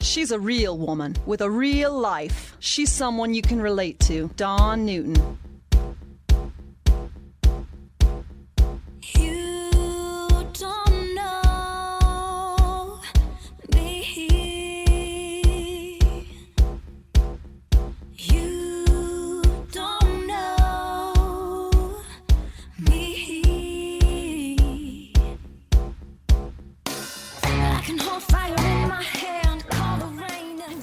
She's a real woman with a real life. She's someone you can relate to. Dawn Newton.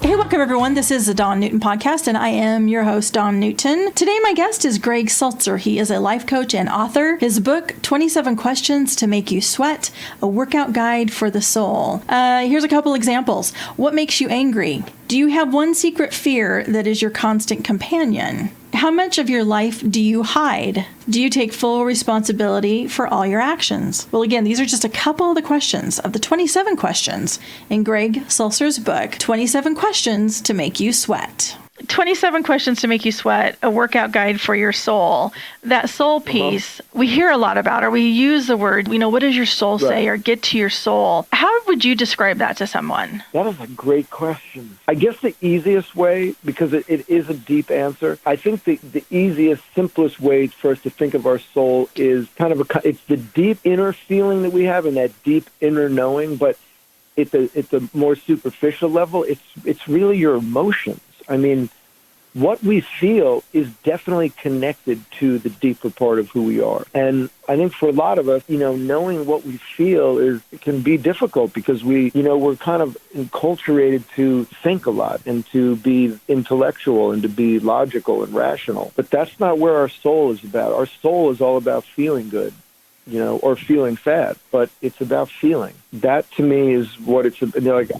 Hey, welcome everyone. This is the Dawn Newton podcast, and I am your host, Dawn Newton. Today, my guest is Gregg Sulzer. He is a life coach and author. His book, 27 Questions to Make You Sweat, a workout guide for the soul. Here's a couple examples. What makes you angry? Do you have one secret fear that is your constant companion? How much of your life do you hide? Do you take full responsibility for all your actions? Well, again, these are just a couple of the questions of the 27 questions in Gregg Sulzer's book, 27 Questions to Make You Sweat. 27 Questions to Make You Sweat, a workout guide for your soul. That soul piece, we hear a lot about, or we use the word, what does your soul say, or get to your soul. How would you describe that to someone? That is a great question. I guess the easiest way, because it is a deep answer, I think the easiest, simplest way for us to think of our soul is it's the deep inner feeling that we have and that deep inner knowing, but it's a more superficial level. It's really your emotions. I mean, what we feel is definitely connected to the deeper part of who we are. And I think for a lot of us, knowing what we feel it can be difficult because we're kind of enculturated to think a lot and to be intellectual and to be logical and rational. But that's not where our soul is about. Our soul is all about feeling good, or feeling sad, but it's about feeling. That to me is what it's,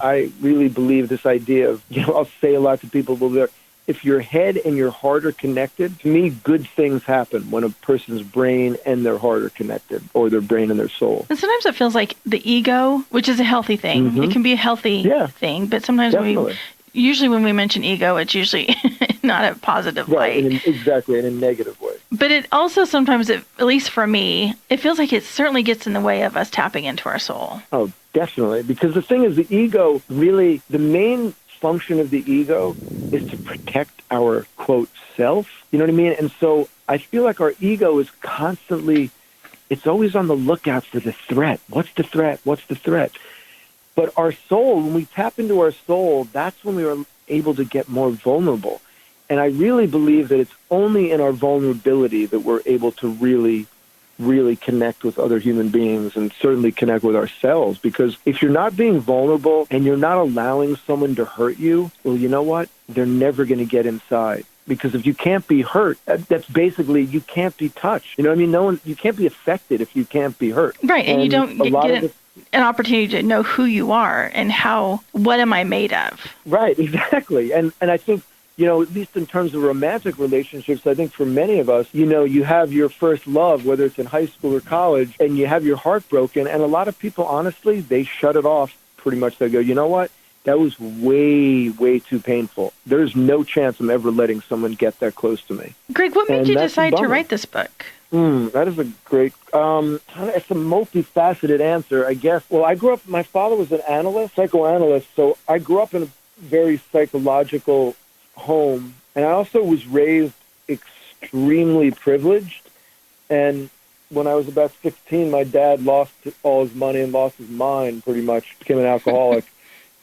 I really believe this idea of, I'll say a lot to people, if your head and your heart are connected, to me, good things happen when a person's brain and their heart are connected, or their brain and their soul. And sometimes it feels like the ego, which is a healthy thing. Mm-hmm. It can be a healthy thing, but sometimes usually when we mention ego, it's usually not a positive light. Exactly, in a negative way. But it also sometimes, at least for me, it feels like it certainly gets in the way of us tapping into our soul. Oh, definitely. Because the thing is, the ego really, the main function of the ego is to protect our, quote, self. You know what I mean? And so I feel like our ego is constantly, it's always on the lookout for the threat. What's the threat? What's the threat? But our soul, when we tap into our soul, that's when we are able to get more vulnerable. And I really believe that it's only in our vulnerability that we're able to really, really connect with other human beings and certainly connect with ourselves. Because if you're not being vulnerable and you're not allowing someone to hurt you, well, you know what? They're never going to get inside. Because if you can't be hurt, that's basically, you can't be touched. You know what I mean? You can't be affected if you can't be hurt. Right, and you don't get an opportunity to know who you are and what am I made of? Right, exactly. And I think, at least in terms of romantic relationships, I think for many of us, you have your first love, whether it's in high school or college, and you have your heart broken. And a lot of people, honestly, they shut it off pretty much. They go, you know what? That was way, way too painful. There's no chance I'm ever letting someone get that close to me. Greg, what made you decide to write this book? That is a great, it's a multifaceted answer, I guess. Well, I grew up, my father was an psychoanalyst, so I grew up in a very psychological home, and I also was raised extremely privileged. And when I was about 16, my dad lost all his money and lost his mind, pretty much, became an alcoholic,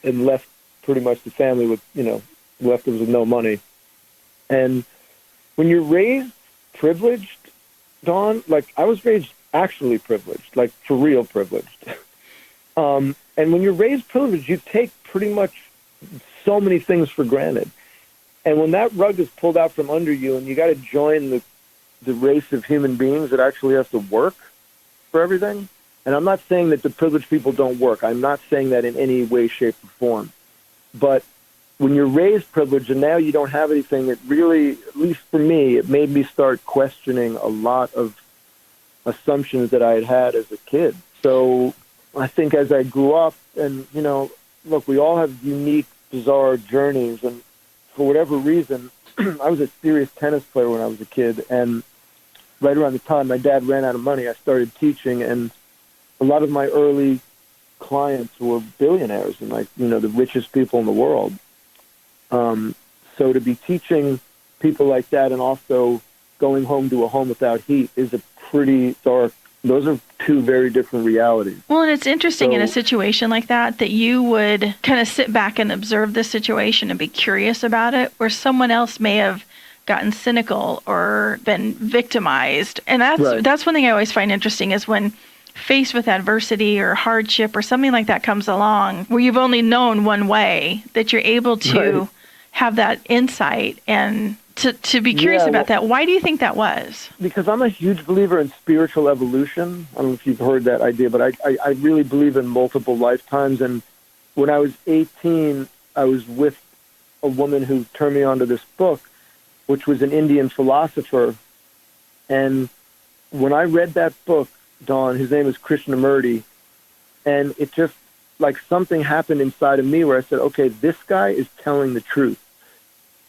and left pretty much the family with, left us with no money. And when you're raised privileged, Dawn, I was raised actually privileged, for real privileged. And when you're raised privileged, you take pretty much so many things for granted. And when that rug is pulled out from under you and you got to join the race of human beings that actually have to work for everything, and I'm not saying that the privileged people don't work. I'm not saying that in any way, shape, or form. But when you're raised privileged and now you don't have anything, it really, at least for me, it made me start questioning a lot of assumptions that I had as a kid. So I think as I grew up, and, look, we all have unique, bizarre journeys, and for whatever reason, I was a serious tennis player when I was a kid, and right around the time my dad ran out of money, I started teaching, and a lot of my early clients were billionaires and like, the richest people in the world. So to be teaching people like that and also going home to a home without heat is a pretty dark. Those are two very different realities. Well, and it's interesting in a situation like that you would kind of sit back and observe the situation and be curious about it, where someone else may have gotten cynical or been victimized. And that's one thing I always find interesting is when faced with adversity or hardship or something like that comes along where you've only known one way, that you're able to have that insight and to be curious about that. Why do you think that was? Because I'm a huge believer in spiritual evolution. I don't know if you've heard that idea, but I really believe in multiple lifetimes. And when I was 18, I was with a woman who turned me on to this book, which was an Indian philosopher. And when I read that book, Dawn, his name is Krishnamurti, and it just, like, something happened inside of me where I said, okay, this guy is telling the truth.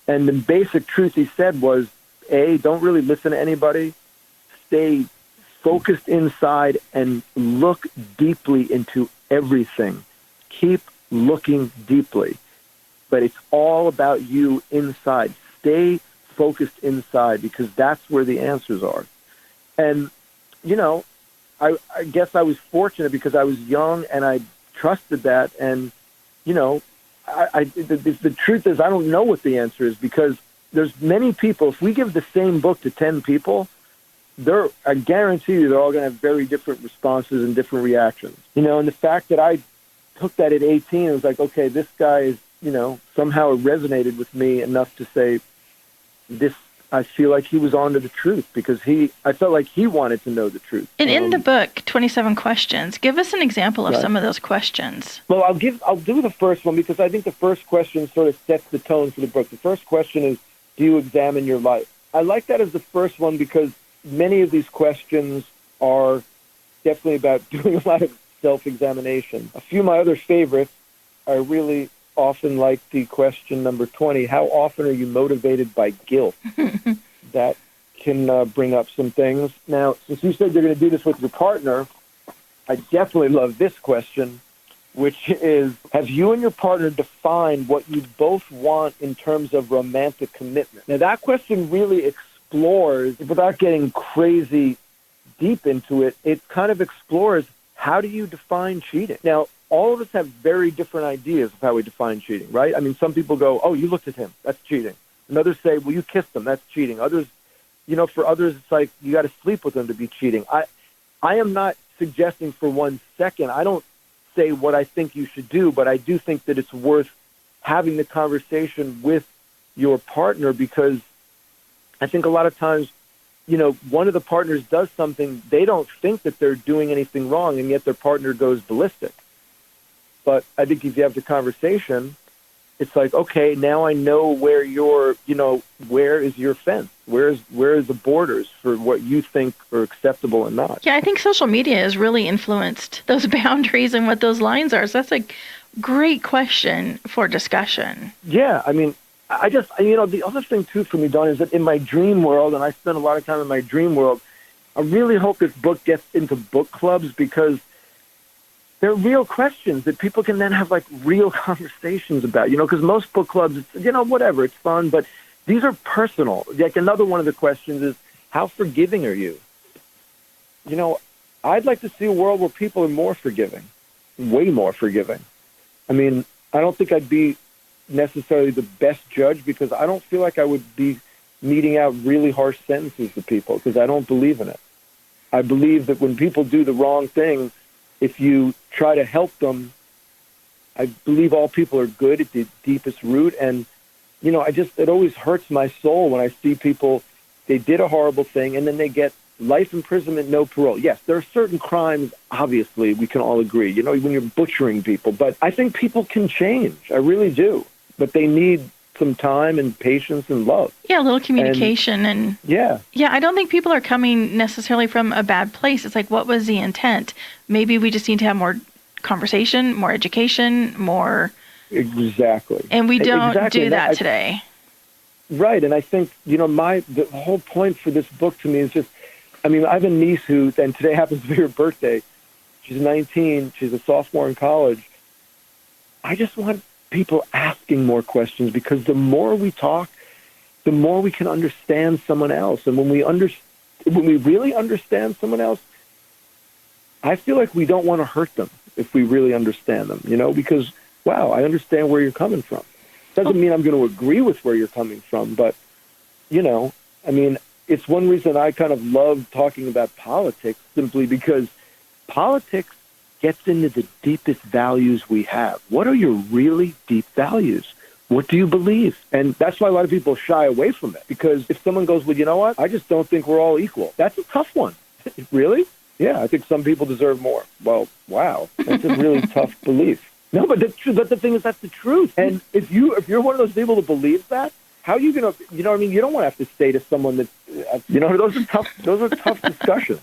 And the basic truth he said was, A, don't really listen to anybody. Stay focused inside and look deeply into everything. Keep looking deeply. But it's all about you inside. Stay focused inside because that's where the answers are. And, I guess I was fortunate because I was young and I trusted that. And, the truth is I don't know what the answer is because there's many people. If we give the same book to 10 people, I guarantee you they're all going to have very different responses and different reactions. And the fact that I took that at 18, it was like, okay, this guy is, somehow it resonated with me enough to say this. I feel like he was on to the truth because I felt like he wanted to know the truth. And in the book, 27 Questions, give us an example of some of those questions. Well, I'll do the first one because I think the first question sort of sets the tone for the book. The first question is, do you examine your life? I like that as the first one because many of these questions are definitely about doing a lot of self-examination. A few of my other favorites, I really often like the question number 20, how often are you motivated by guilt? That can bring up some things. Now, since you said you're going to do this with your partner, I definitely love this question, which is, have you and your partner defined what you both want in terms of romantic commitment? Now, that question really explores, without getting crazy deep into it, it kind of explores, how do you define cheating? Now, all of us have very different ideas of how we define cheating, right? I mean, some people go, oh, you looked at him, that's cheating. And others say, well, you kissed him, that's cheating. Others, for others, it's like, you got to sleep with him to be cheating. I am not suggesting for 1 second, I don't say what I think you should do, but I do think that it's worth having the conversation with your partner because I think a lot of times, one of the partners does something, they don't think that they're doing anything wrong, and yet their partner goes ballistic. But I think if you have the conversation, it's like, okay, now I know where where is your fence? Where is the borders for what you think are acceptable and not? Yeah, I think social media has really influenced those boundaries and what those lines are. So that's a great question for discussion. Yeah, I mean, I just, the other thing too for me, Dawn, is that in my dream world, and I spend a lot of time in my dream world, I really hope this book gets into book clubs because they're real questions that people can then have like real conversations about, because most book clubs, it's, whatever, it's fun, but these are personal. Like another one of the questions is, how forgiving are you? I'd like to see a world where people are more forgiving, way more forgiving. I mean, I don't think I'd be necessarily the best judge because I don't feel like I would be meting out really harsh sentences to people because I don't believe in it. I believe that when people do the wrong thing, if you try to help them, I believe all people are good at the deepest root. And, it always hurts my soul when I see people, they did a horrible thing and then they get life imprisonment, no parole. Yes, there are certain crimes, obviously, we can all agree, when you're butchering people. But I think people can change. I really do. But they need some time and patience and love. Yeah, a little communication and yeah. Yeah, I don't think people are coming necessarily from a bad place. It's like, what was the intent? Maybe we just need to have more conversation, more education, more. Exactly. And we don't do that today. Right, and I think, the whole point for this book to me is just, I mean, I have a niece and today happens to be her birthday, She's 19. She's a sophomore in college. I just want people asking more questions, because the more we talk, the more we can understand someone else. And when we really understand someone else, I feel like we don't want to hurt them if we really understand them, because, wow, I understand where you're coming from. Doesn't mean I'm going to agree with where you're coming from, but, it's one reason I kind of love talking about politics, simply because politics gets into the deepest values we have. What are your really deep values? What do you believe? And that's why a lot of people shy away from it, because if someone goes, well, you know what? I just don't think we're all equal. That's a tough one. Really? Yeah, I think some people deserve more. Well, wow. That's a really tough belief. No, but the thing is, that's the truth. And if you're one of those people that believes that, how are you going to, you don't want to have to say to someone that, those are tough discussions.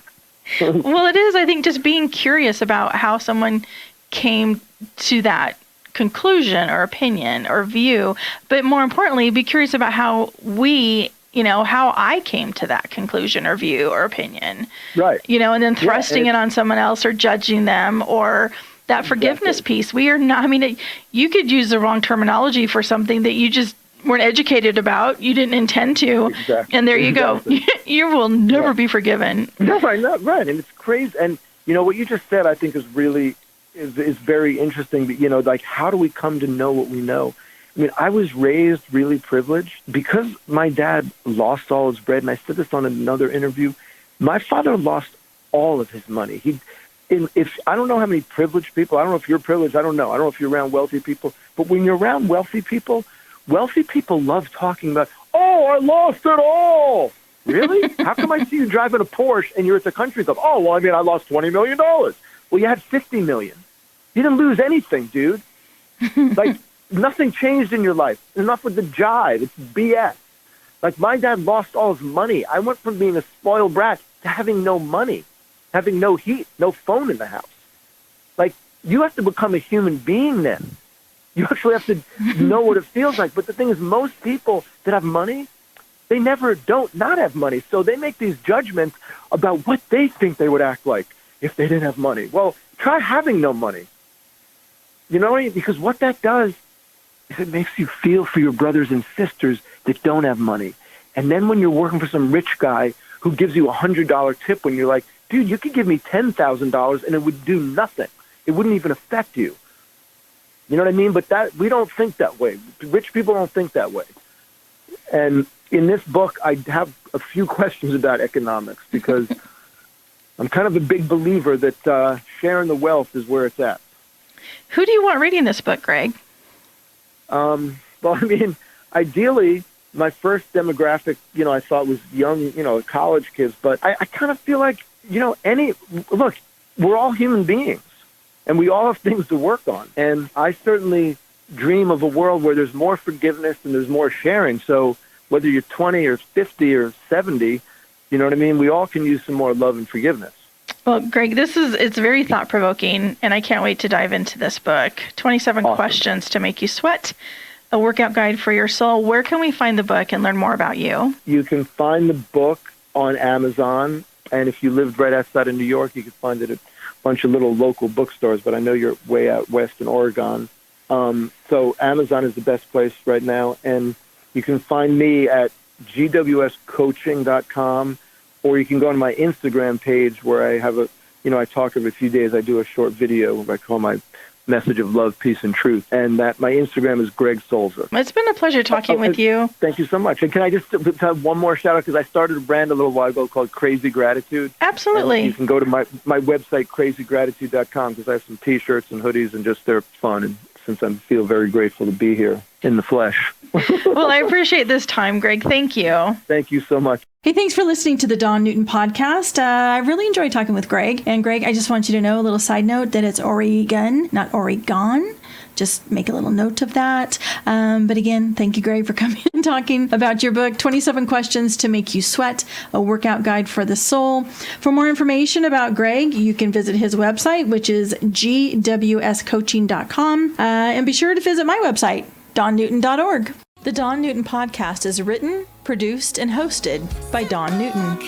Well, it is, I think, just being curious about how someone came to that conclusion or opinion or view, but more importantly, be curious about how how I came to that conclusion or view or opinion. Right. And then thrusting it on someone else or judging them, or that forgiveness piece. We are not, you could use the wrong terminology for something that you just weren't educated about, you didn't intend to, and there you go. You will never be forgiven. No, right, right. And it's crazy. And, what you just said, I think is really, is very interesting. But, how do we come to know what we know? I was raised really privileged because my dad lost all his bread. And I said this on another interview. My father lost all of his money. If I don't know how many privileged people, I don't know if you're privileged, I don't know if you're around wealthy people, but when you're around wealthy people love talking about, oh, I lost it all. Really? How come I see you driving a Porsche and you're at the country club? Oh, well, I lost $20 million. Well, you had $50 million. You didn't lose anything, dude. Nothing changed in your life. Enough with the jive. It's BS. My dad lost all his money. I went from being a spoiled brat to having no money, having no heat, no phone in the house. You have to become a human being then. You actually have to know what it feels like. But the thing is, most people that have money, they never don't not have money. So they make these judgments about what they think they would act like if they didn't have money. Well, try having no money. You know what I mean? Because what that does is it makes you feel for your brothers and sisters that don't have money. And then when you're working for some rich guy who gives you $100 tip when you're like, dude, you could give me $10,000 and it would do nothing. It wouldn't even affect you. You know what I mean? But we don't think that way. Rich people don't think that way. And in this book, I have a few questions about economics, because I'm kind of a big believer that sharing the wealth is where it's at. Who do you want reading this book, Gregg? Ideally, my first demographic, I thought was young, college kids. But I kind of feel like, look, we're all human beings. And we all have things to work on. And I certainly dream of a world where there's more forgiveness and there's more sharing. So whether you're 20 or 50 or 70, you know what I mean? We all can use some more love and forgiveness. Well, Gregg, it's very thought-provoking, and I can't wait to dive into this book. 27 Awesome. Questions to Make You Sweat, a workout guide for your soul. Where can we find the book and learn more about you? You can find the book on Amazon. And if you lived right outside of New York, you could find it at bunch of little local bookstores, but I know you're way out west in Oregon. So Amazon is the best place right now. And you can find me at gwscoaching.com, or you can go on my Instagram page where I have I talk every few days. I do a short video where I call my message of love, peace, and truth. And that my Instagram is Gregg Sulzer. It's been a pleasure talking with you. Thank you so much. And can I just have one more shout out? Because I started a brand a little while ago called Crazy Gratitude. Absolutely. And you can go to my website, crazygratitude.com, because I have some T-shirts and hoodies, and just they're fun. And since I feel very grateful to be here in the flesh. Well, I appreciate this time, Gregg. Thank you. Thank you so much. Hey, thanks for listening to the Dawn Newton podcast. I really enjoyed talking with Gregg. And Gregg, I just want you to know, a little side note, that it's Oregon, not Oregon. Just make a little note of that. But again, thank you, Gregg, for coming and talking about your book, 27 Questions to Make You Sweat, a workout guide for the soul. For more information about Gregg, you can visit his website, which is gwscoaching.com. And be sure to visit my website, dawnnewton.org. The Dawn Newton podcast is written, produced, and hosted by Dawn Newton.